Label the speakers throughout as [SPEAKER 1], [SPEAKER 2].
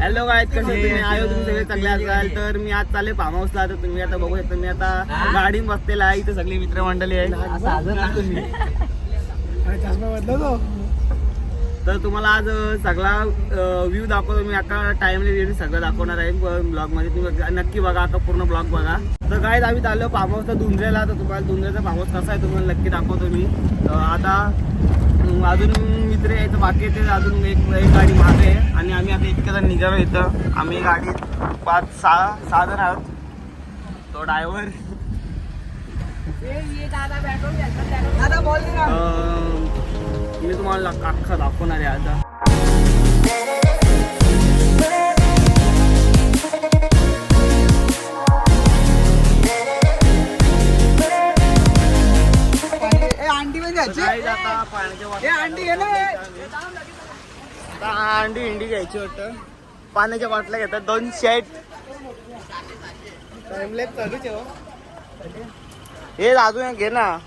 [SPEAKER 1] Hello guys, कसे तुम्ही आयो? तुम्ही सगळे चांगले असाल तर मी आज चालले फार्म हाऊसला. तर तुम्ही आता बघू शकता मी आता गाडी बसलेला आहे. इथे सगळी मित्रमंडळी आहे. तर तुम्हाला आज सगळा व्ह्यू दाखवतो मी. आता टाइमली सगळं दाखवणार आहे ब्लॉग मध्ये. तुम्ही नक्की बघा, आता पूर्ण ब्लॉग बघा. तर गाईज आम्ही चाललो फार्म हाऊसला धुंद्रेला. तर तुम्हाला धुंद्रेचा फार्म हाऊस कसा आहे तुम्हाला नक्की दाखवतो मी. आता अजून मित्र यायचं बाकी आहे. ते अजून एक गाडी मागे आहे आणि आम्ही आता इतक्या जण निघालो इथं. आम्ही गाडीत 5-6 जण आहोत. तो ड्रायव्हर मी तुम्हाला अख्खा दाखवणार आहे आता. अंडी घ्यायची वाटतं. पाण्याच्या बाटल्या घेतात 2 सेट. हे अजून घे ना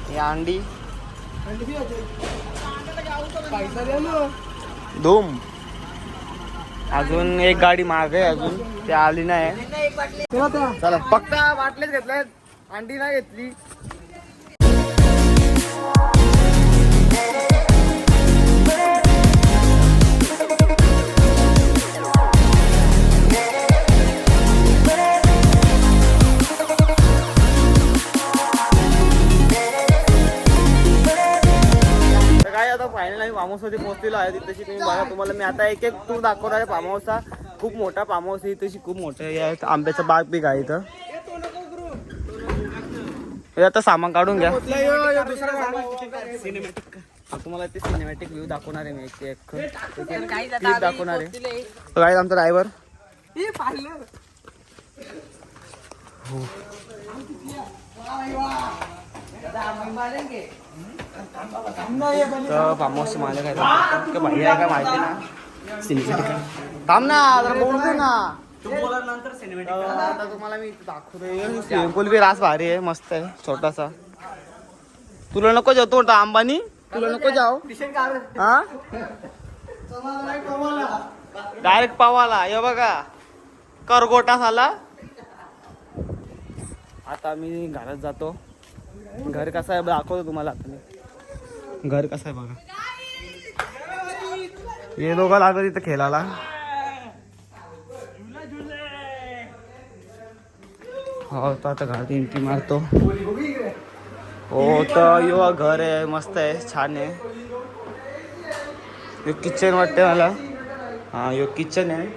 [SPEAKER 1] हे अंडी. धूम. अजून एक गाडी माग आहे, अजून ते आली नाही. चला फक्त बाटलेच घेतल्यात, अंडी नाही घेतली. फायनल आम्ही फार्म हाऊस मध्ये पोहोचलेलो आहे. तशी तुम्ही बघा, तुम्हाला मी आता एक टूर दाखवणार आहे फार्म हाऊसचा. खूप मोठा फार्म हाऊस आहे. तशी खूप मोठं आहे. आंब्याचा बाग बिग आहे इथं. हे आता सामान काढून घ्या. तुम्हाला ते सिनेमॅटिक व्ह्यू दाखवणार आहे मी. एक दाखवणार आहे. काय आमचा ड्रायव्हर तर फार्म हाऊसचे मालक आहेत. भाई आहे का माहिती ना. सिनेमॅटिक थांब ना, जरा बोलू दे ना. आता तुम्हाला मी दाखवतो. स्विमिंग पूल बी रास भारी आहे, मस्त आहे, छोटासा. तुला नको जाऊ तो अंबानी, तुला नको जाऊ. हा डायरेक्ट पावाला हे बघा करगोटा झाला. आता मी घरात जातो. घर कसं आहे दाखवतो तुम्हाला. आता मी घर कसं आहे बघा. हे दोघं लागत इथं खेळायला. हो तर आता घरात एंट्री मारतो. हो तर यो घर आहे, मस्त आहे, छान आहे. यो किचन वाटते मला. हा यो किचन आहे.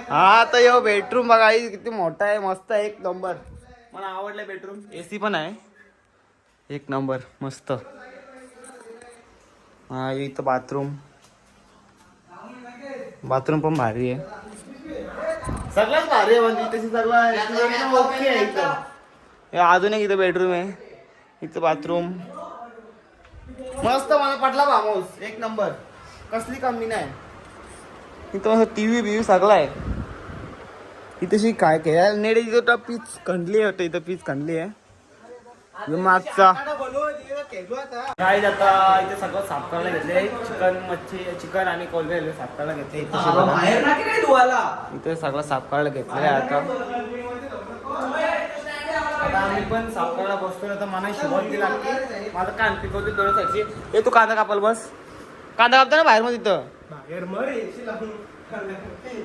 [SPEAKER 1] हा तर यो बेडरूम बघा किती मोठा आहे, मस्त आहे, एक नंबर. मला आवडलं बेडरूम. AC पण आहे, एक नंबर, मस्त. हा इथं बाथरूम पण भारी आहे. सगळंच भारी आहे म्हणजे तशी सगळं ओके आहे इथं. अजून एक इथं बेडरूम आहे, इथं बाथरूम, मस्त. मला पटला फार्म हाऊस, एक नंबर, कसली कमी नाही. इथं मस्त TV बिवी सगळं आहे. इथेशी काय काय नेट इथं पीच खंडली होतं. इथं पीच खंडली आहे मागचा. काय आता इथे सगळं साफ करायला घेतले. चिकन आणि कोलबे साफ करायला घेतले. इथे सगळं साफ करायला घेतलेलं आहे. आता आम्ही पण साफ करायला बसतोय. आता मला शिवण ती लागते. माझं कान पिकवते थोडंसाठी. हे तू कांदा कापाल बस. कांदा कापता ना बाहेर. मग तिथं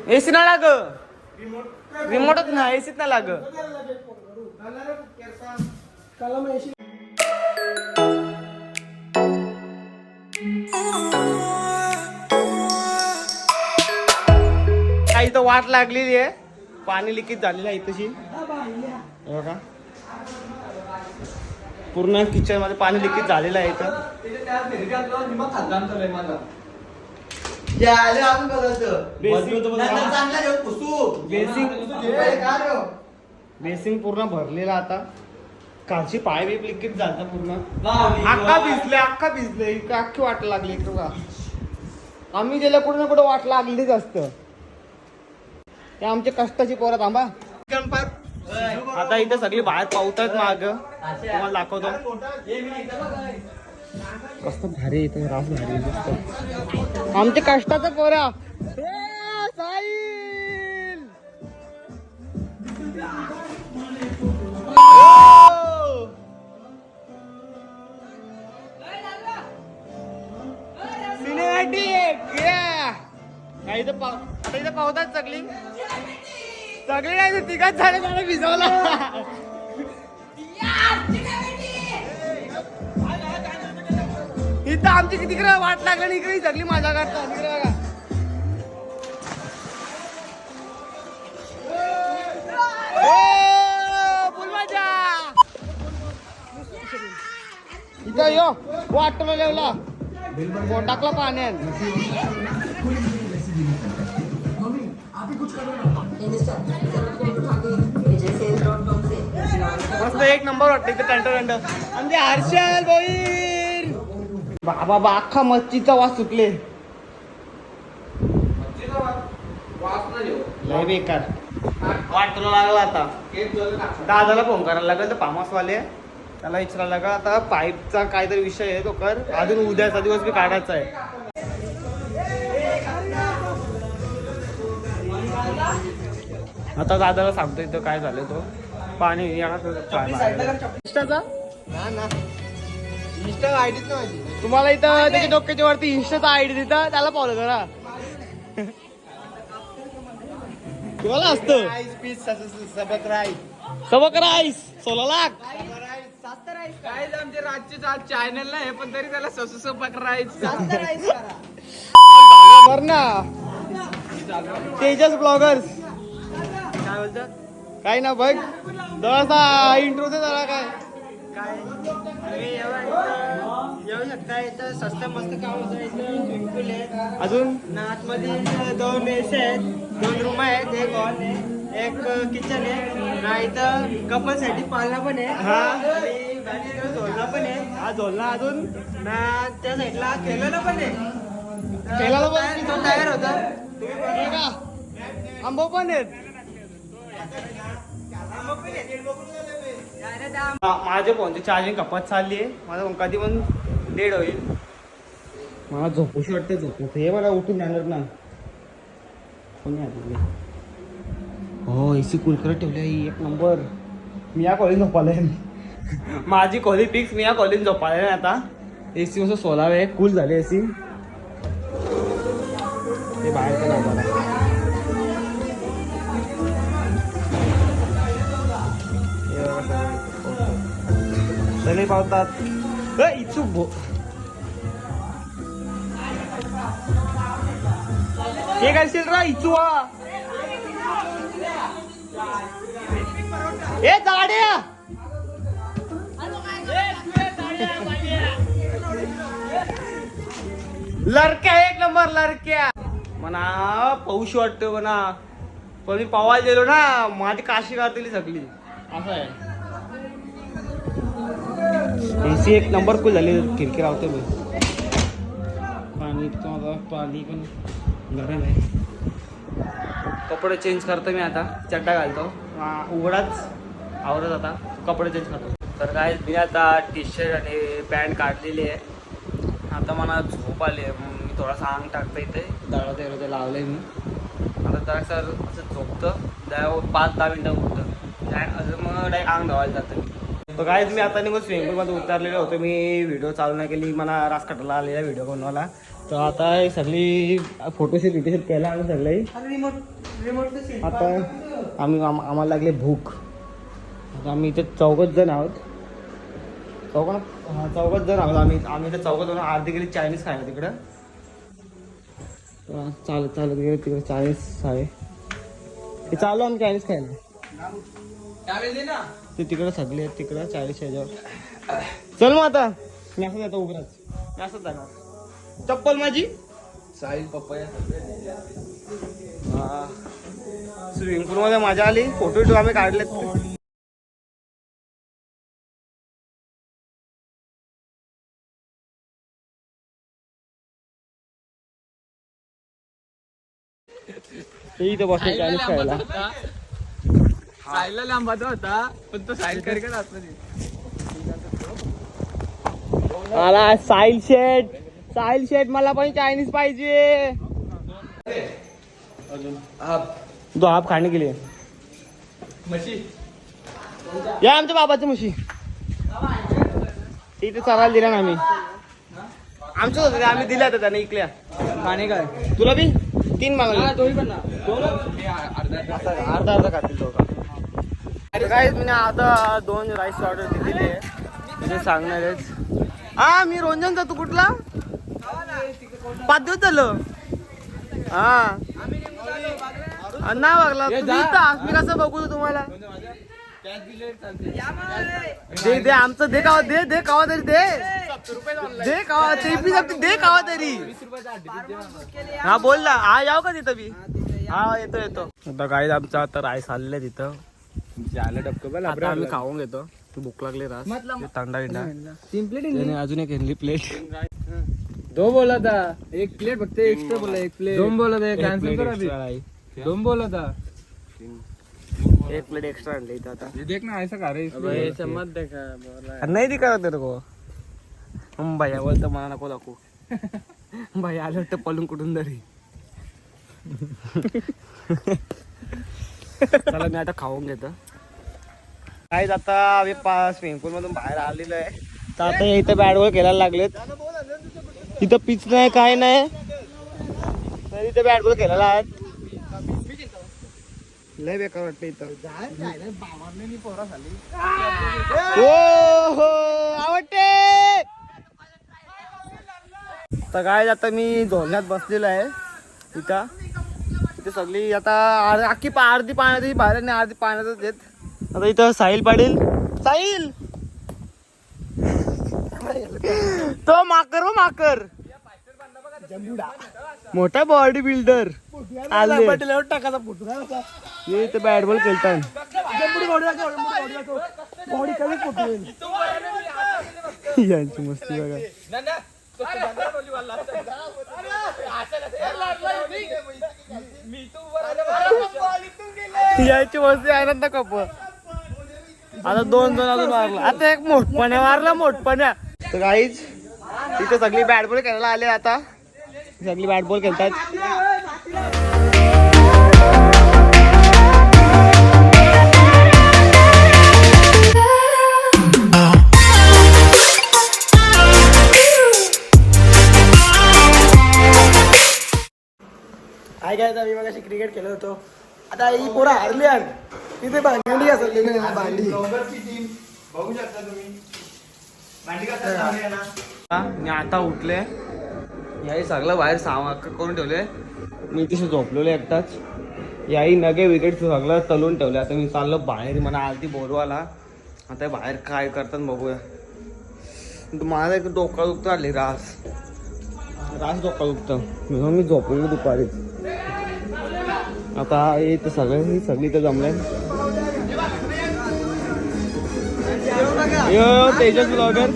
[SPEAKER 1] AC ना लाग, रिमोटच ना, एसीत ना लाग. काही तर वाट लागलेली आहे. पाणी लिकेज झालेलं आहे इथशी बघा. पूर्ण किचन मध्ये पाणी लिकेज झालेलं आहे इथं. बेसिंग पूर्ण भरलेला. आता कालची पाय बी लिकेज झाला पूर्ण. अख्खा भिजले अख्खी वाट लागली. आम्ही गेल्या कुठे ना कुठं वाट लागलीच असतं. ते आमच्या कष्टाची पोरं. थांबा चिकन पार्क आता इथे सगळी बाहेर पावतात माग, तुम्हाला दाखवतो. मस्त भारी इथे रास भारी मस्त. आमच्या कष्टाचा पोरा साहिल. सिनेमॅटिक आता इथे पावतात सगळी नाही तिघाच झाले मला भिजवला. इथं आमची तिकडे वाट लागली आणि इकडे सगळी मजा करतात. तिकडे बघा फुल मजा. इथं यो वाटला लेवला कोण टाकला पाण्यात. मस्त एक नंबर वाटतं इथे टंट. आमचे हर्षल बोईर बाबा अख्खा मच्छीचा वास सुटले. लय बेकार वाटलं लागला. आता दादाला फोन करायला लागेल तर फार्महाऊसवाले त्याला विचारायला लागेल. आता पाईपचा काहीतरी विषय आहे तो कर. अजून उद्याचा दिवस बी काढायचा आहे. आता दादाला सांगतो इथं काय झालं तो पाणी इंस्टाचा इंस्टा आयडी तुम्हाला इथं त्याच्या डोक्याच्या वरती इंस्टाचा आयडी देतं त्याला फॉलो करा. तुम्हाला असतं सबक राईस 16 लाख
[SPEAKER 2] काय आमचे राजचे चॅनल नाही पण तरी त्याला सबक राईस
[SPEAKER 1] ना तेजस ब्लॉगर्स
[SPEAKER 2] काय बोलतात
[SPEAKER 1] काय ना बघ जरा इंट्रो दे जरा.
[SPEAKER 2] काय येऊ शकता इथं स्वस्त मस्त काम होतं. इथं स्विमिंग पूल आहे
[SPEAKER 1] अजून
[SPEAKER 2] ना आतमध्ये 2 एसी आहेत, 2 रूम आहेत, एक हॉल आहे, एक किचन आहे ना. इथं कपल साठी पाळणा पण आहे.
[SPEAKER 1] हा
[SPEAKER 2] आणि बाकी झोलना पण आहे.
[SPEAKER 1] हा झोलना अजून
[SPEAKER 2] ना त्या साईडला खेळायला पण आहे.
[SPEAKER 1] खेळायला पण
[SPEAKER 2] तो तयार होता.
[SPEAKER 1] हे का आंबो पण आहेत. माझ्या फोनची चार्जिंग कपात चालली आहे. माझा फोन कधी पण डेड होईल. मला झोपूशी वाटते. झोपू हे मला उठून जाणार ना. हो एसी कूल करत ठेवली एक नंबर. मी या कॉलेज झोपालाय. माझी कॉलेज फिक्स मी या कॉलेज झोपालाय. आता एसी मस्त 16 आहे कूल झाले एसी. ते बाहेरचं झोपाला सगळे पावतात. इच्छुक भो हे घालशील रा इच्छुआ ए जाड्या लडक्या एक नंबर लडक्या म्हणा. पाऊस वाटतो म्हणा पण मी पवायला गेलो ना माझी काशी गाठली सगळी. असं आहे. एसी एक नंबर कूल झाली. खिडकी लावतो मी. पाणी पण गरम आहे. कपडे चेंज करतो मी आता. चड्डा घालतो उघडाच आवडत. आता कपडे चेंज करतो. तर काय मी आता टी शर्ट आणि पॅन्ट काढलेली आहे. आता मला झोप आली आहे. मी थोडासा अंग टाकतो इथे दळवते ते लावलं आहे मी. आता जरा सर असं झोपतं 5-10 मिनटं उठतं अजून मग डायरेक्ट अंग धुवायला जातं मी. तर काय मी आता निघून स्विमिंग पूलमध्ये उतरलेलो होतो. मी व्हिडिओ चालू नाही केली. मला रास कटायला आलेला व्हिडिओ बनवायला. तर आता सगळी फोटोशूट केला आम्ही सगळे. आता आम्हाला लागले भूक. आता आम्ही इथे 4 जण आहोत. 4 जण आहोत आम्ही इथे 4 जण. अर्धी गेली चायनीज खायला तिकडं. चालत गेले तिकडे चायनीज आहे. ते चालू आम्ही चायनीज खायला. ते तिकडे सगळे आहेत तिकडं 40 ह्याच्यावर. चल मग आता मी असं जातो उघडाच. मी असंच जाणार. चप्पल माझी
[SPEAKER 2] साहिल पप्पा
[SPEAKER 1] स्विमिंग पूल मध्ये मजा आली. फोटो आम्ही काढलेत. इथे बसून चायनीज खायला.
[SPEAKER 2] साहिलला लांबाचा होता पण तो साहिल कर
[SPEAKER 1] आला साहिल शेट मला पण चायनीज पाहिजे. दो हाफ खाने के लिए
[SPEAKER 2] म्हशी
[SPEAKER 1] या आमच्या बाबाची म्हशी इथे चालायला दिला ना आम्ही. आमच्याच होतं आम्ही दिल्या होत्या त्याने इकल्या.
[SPEAKER 2] खाणे काय
[SPEAKER 1] तुला बी 3 मागले.
[SPEAKER 2] दोन्ही पण ना
[SPEAKER 1] अर्धा अर्धा खातील तो का. काय मी आता 2 राईस ऑर्डर दिलेली आहे म्हणजे सांगणारच. हा मी रोंजन जातो कुठला 5 दिवस झालं. हा नाही बघला मी कसं बघू तुम्हाला. दे आमचं दे कावा दे कावा तरी दे कावा तरी दे कावा तरी. हा बोल ना. हा याव का तिथं बी. हा येतो आता काय आमचं आता राईस आलेलं आहे तिथं. आता आम्ही खाऊन घेतो. तू भूक लागली रास तांडा गिंडा
[SPEAKER 2] 3 प्लेट
[SPEAKER 1] अजून एक हेनली प्लेट.
[SPEAKER 2] 2 बोला था 1 प्लेट फक्त एक्स्ट्रा बोला 1 प्लेट 2 बोला था कॅन्सल कर अभी 2 बोला था
[SPEAKER 1] 1 प्लेट एक्स्ट्रा आणली इथं आता.
[SPEAKER 2] ये देख ना ऐसा खा रहे इसलिए ऐसा मत देखा बोला
[SPEAKER 1] नाही दिखा तेरे को. भैया बोलतो मला नको दाखवू. भैया आलं वाटतं पळून कुठून तरी. चला मी आता खाऊन घेतो. काय आता आम्ही स्विमिंग पूल मधून बाहेर आलेलो आहे. तर आता इथं बॅट बॉल खेळायला लागलेत. इथं पिच नाही काय नाही तर इथं बॅट बॉल खेळायला आहेत. लय बेकार वाटतं इथं. हो आवडते. तर काय आता मी झोलण्यात बसलेलो आहे इथं. इथे सगळी आता अख्खी अर्धी पाण्यात बाहेर नाही अर्धी पाण्यातच येत. आता इथं साहिल पाटील साहिल तो माकर मोठा बॉडी बिल्डर आले. इथे बॅट बॉल खेळतात. यांची मस्ती बघा. यायची मस्ती आनंद कप. आता 2 अजून मारला. आता एक मोठपण्या मारला मोठपण्या. तर काहीच इथे सगळी बॅट बॉल खेळायला आले. आता सगळी बॅट बॉल खेळतात.
[SPEAKER 2] काय आम्ही मग क्रिकेट खेळत होतो. आता ही पोरं हारली आहे तिथे भांडी असेल भांडी बघू शकता तुम्ही.
[SPEAKER 1] मी आता उठले. याही सगळं बाहेर सामान करून ठेवले. मी तिथे झोपलेलो एकटाच. याही नगे विकेट सगळं तलून ठेवले. आता मी चाललो बाहेर. मला आलती बोलवाला. आता बाहेर काय करतात बघूया. माझा एक डोका दुखतं आली रास डोका दुखतं म्हणून मी झोपलेलो दुपारी. आता इथं सगळी तर जमले. यो तेजस ब्लॉगर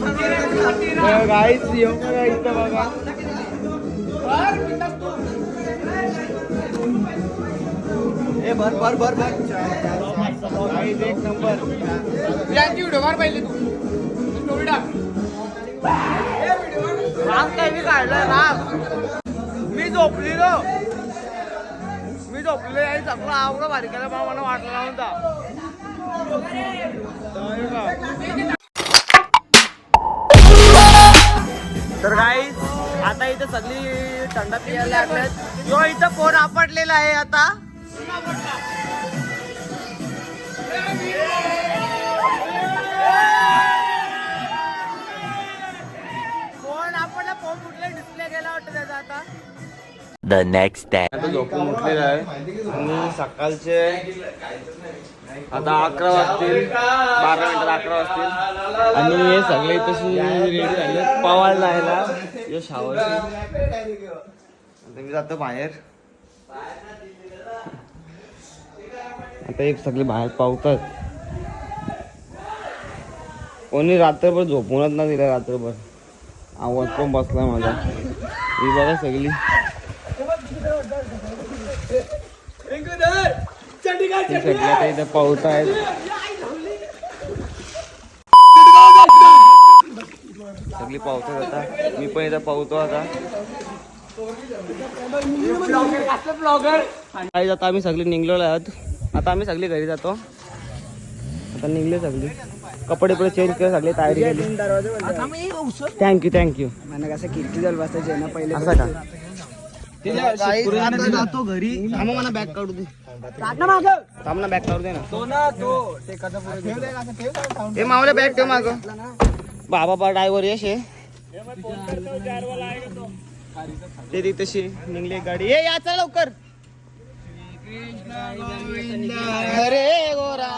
[SPEAKER 1] गाईच येऊ बघा इथं बघा.
[SPEAKER 2] भर
[SPEAKER 1] एक नंबर.
[SPEAKER 2] व्हिडिओ मार पहिले तू स्टोरी टाक.
[SPEAKER 1] राग काय मी काढला राग. मी झोपलेलो आणि सगळं आवडं भारी केलं. मला वाटला नव्हता. तर गाईस आता इथे सगळी थंडा पियायला लागल्यात. यो इथं फोन आपटलेला आहे आता. फोन आपटला. फोन कुठला डिस्प्ले गेला वाटतं त्याचा आता.
[SPEAKER 3] The next day.
[SPEAKER 1] आता झोपून उठलेला आहे आणि सकाळचे आता 11 वाजतील. 12 मिनिटात 11 वाजतील आणि हे सगळे तशी रेडी झाले पवायला जायला. हे शावर. आता मी जातो बाहेर. आता एक सगळे बाहेर पावतात. कोणी रात्रभर झोपूनच ना दिला. रात्रभर आवाज पण बसला माझा. ही बघा सगळी हे सगळे आता इथं पावत आहेत. सगळी पावतात आता. मी पण इथं पावतो आता. काही आता आम्ही सगळे निघलेलो आहोत. आता आम्ही सगळे घरी जातो. आता निघले सगळे. कपडे पुढे चेंज केले सगळे. तयारी केली. थँक्यू.
[SPEAKER 2] मला कसं किती जल बसायचे ना पहिले.
[SPEAKER 1] असं का जातो घरी. थांबा मला बॅग काढू दे. थांब ना बॅग काढू दे ना. हे मावल्या बॅग ठेव माग. बाबा ड्रायव्हर यश आहे. ते तशी निघली गाडी. ये या चला लवकर. अरे गोरा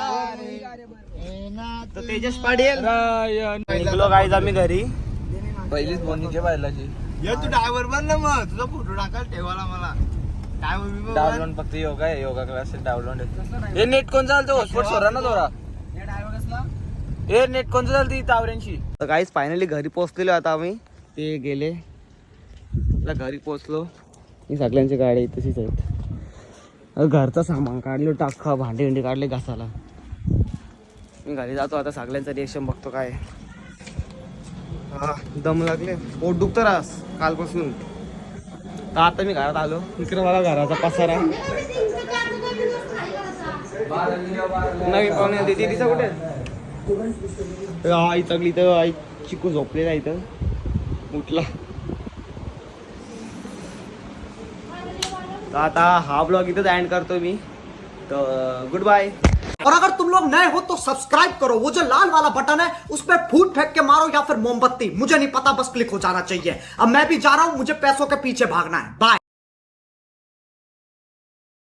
[SPEAKER 1] तर तेजस पाटील निघलो गाईज आम्ही घरी.
[SPEAKER 2] पहिलीच बोनीच्या बायलाची.
[SPEAKER 1] तू ड्रायव्हर बन ना मग. तुझा फोटो टाकायला ठेवाला मला.
[SPEAKER 2] डाउनलोड फक्त योगा क्लास डाउनलोड येतो. हे नेट कोण चालतो हॉटस्पॉट सोडा ना दोरा. हे नेट कोण चालती तावऱ्यांशी.
[SPEAKER 1] तर गाईज फायनली घरी पोहोचलेलो आता आम्ही. ते गेले. आता घरी पोहोचलो. ही सगळ्यांची गाडी तशीच आहेत. घरचं सामान काढलो टाका. भांडी काढले घासाला. मी घरी जातो आता. सगळ्यांचं रिएक्शन बघतो काय. हा दम लागले. पोट दुखतं रास कालपासून. तर आता मी घरात आलो. इकडे मला घराचा पसारा. नवीन पाहुणे दीदी तिचा कुठे आई सगळी तर आई चिकू झोपलेला इथं. उठला. तर आता हा ब्लॉग इथंच एंड करतो मी. तर गुड बाय.
[SPEAKER 4] और अगर तुम लोग नए हो तो सब्सक्राइब करो. वो जो लाल वाला बटन है उस पर फूट फेंक के मारो या फिर मोमबत्ती. मुझे नहीं पता, बस क्लिक हो जाना चाहिए. अब मैं भी जा रहा हूं. मुझे पैसों के पीछे भागना है. बाय.